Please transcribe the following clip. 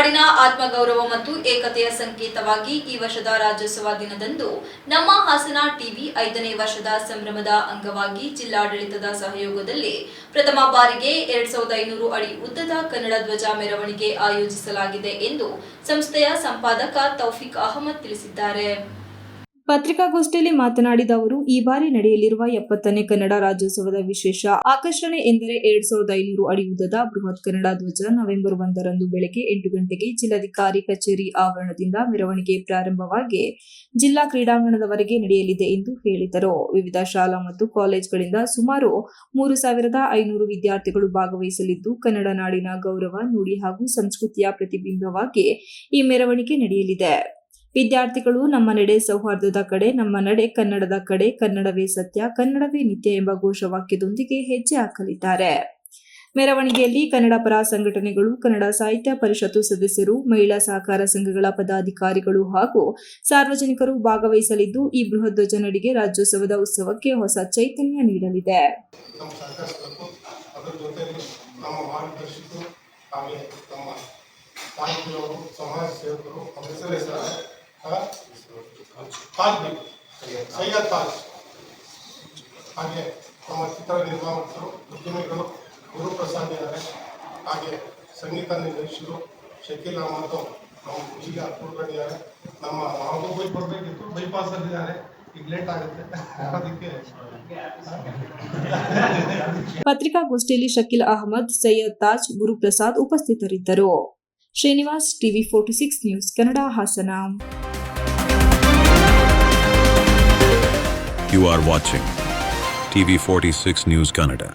ನಾಡಿನ ಆತ್ಮಗೌರವ ಮತ್ತು ಏಕತೆಯ ಸಂಕೇತವಾಗಿ ಈ ವರ್ಷದ ರಾಜ್ಯೋತ್ಸವ ದಿನದಂದು ನಮ್ಮ ಹಾಸನ ಟಿವಿ 5ನೇ ವರ್ಷದ ಸಂಭ್ರಮದ ಅಂಗವಾಗಿ ಜಿಲ್ಲಾಡಳಿತದ ಸಹಯೋಗದಲ್ಲಿ ಪ್ರಥಮ ಬಾರಿಗೆ 2500 ಅಡಿ ಉದ್ದದ ಕನ್ನಡ ಧ್ವಜ ಮೆರವಣಿಗೆ ಆಯೋಜಿಸಲಾಗಿದೆ ಎಂದು ಸಂಸ್ಥೆಯ ಸಂಪಾದಕ ತೌಫಿಕ್ ಅಹಮದ್ ತಿಳಿಸಿದ್ದಾರೆ. ಪತ್ರಿಕಾಗೋಷ್ಠಿಯಲ್ಲಿ ಮಾತನಾಡಿದ ಅವರು, ಈ ಬಾರಿ ನಡೆಯಲಿರುವ 70ನೇ ಕನ್ನಡ ರಾಜ್ಯೋತ್ಸವದ ವಿಶೇಷ ಆಕರ್ಷಣೆ ಎಂದರೆ 2500 ಅಡಿ ಉದ್ದದ ಬೃಹತ್ ಕನ್ನಡ ಧ್ವಜ ನವೆಂಬರ್ 1ರಂದು ಬೆಳಗ್ಗೆ 8 ಗಂಟೆಗೆ ಜಿಲ್ಲಾಧಿಕಾರಿ ಕಚೇರಿ ಆವರಣದಿಂದ ಮೆರವಣಿಗೆ ಪ್ರಾರಂಭವಾಗಿ ಜಿಲ್ಲಾ ಕ್ರೀಡಾಂಗಣದವರೆಗೆ ನಡೆಯಲಿದೆ ಎಂದು ಹೇಳಿದರು. ವಿವಿಧ ಶಾಲಾ ಮತ್ತು ಕಾಲೇಜುಗಳಿಂದ ಸುಮಾರು 3500 ವಿದ್ಯಾರ್ಥಿಗಳು ಭಾಗವಹಿಸಲಿದ್ದು, ಕನ್ನಡ ನಾಡಿನ ಗೌರವ, ನುಡಿ ಹಾಗೂ ಸಂಸ್ಕೃತಿಯ ಪ್ರತಿಬಿಂಬವಾಗಿ ಈ ಮೆರವಣಿಗೆ ನಡೆಯಲಿದೆ. ವಿದ್ಯಾರ್ಥಿಗಳು ನಮ್ಮ ನಡೆ ಸೌಹಾರ್ದದ ಕಡೆ, ನಮ್ಮ ನಡೆ ಕನ್ನಡದ ಕಡೆ, ಕನ್ನಡವೇ ಸತ್ಯ, ಕನ್ನಡವೇ ನಿತ್ಯ ಎಂಬ ಘೋಷವಾಕ್ಯದೊಂದಿಗೆ ಹೆಜ್ಜೆ ಹಾಕಲಿದ್ದಾರೆ. ಮೆರವಣಿಗೆಯಲ್ಲಿ ಕನ್ನಡ ಪರ ಸಂಘಟನೆಗಳು, ಕನ್ನಡ ಸಾಹಿತ್ಯ ಪರಿಷತ್ತು ಸದಸ್ಯರು, ಮಹಿಳಾ ಸಹಕಾರ ಸಂಘಗಳ ಪದಾಧಿಕಾರಿಗಳು ಹಾಗೂ ಸಾರ್ವಜನಿಕರು ಭಾಗವಹಿಸಲಿದ್ದು, ಈ ಬೃಹತ್ ಧ್ವಜ ನಡಿಗೆ ರಾಜ್ಯೋತ್ಸವದ ಉತ್ಸವಕ್ಕೆ ಹೊಸ ಚೈತನ್ಯ ನೀಡಲಿದೆ. ಸಮಾಜ ಸೇವಕರು ಹಾಗೆ ನಮ್ಮ ಚಿತ್ರ ನಿರ್ಮಾಪಕರು, ಉದ್ಯಮಿಗಳು ಗುರುಪ್ರಸಾದ್ ಇದ್ದಾರೆ. ಹಾಗೆ ಸಂಗೀತ ನಿರ್ದೇಶಕರು ಶಕೀಲ್ ಅಹಮದ್ ನಾವು ಈಗ ಕೂತ್ಕೊಂಡಿದ್ದಾರೆ. ನಮ್ಮ ಮಹಬೂಬ್ ಬರಬೇಕಿತ್ತು, ಬೈಪಾಸ್ ಅಲ್ಲಿದ್ದಾರೆ, ಈಗ ಲೇಟ್ ಆಗುತ್ತೆ ಅದಕ್ಕೆ. ಪತ್ರಿಕಾಗೋಷ್ಠಿಯಲ್ಲಿ ಶಕೀಲ್ ಅಹಮದ್, ಸೈಯದ್ ತಾಜ್, ಗುರುಪ್ರಸಾದ್ ಉಪಸ್ಥಿತರಿದ್ದರು. Srinivas, TV 46 news Kannada, Hassan. You are watching TV 46 News Kannada.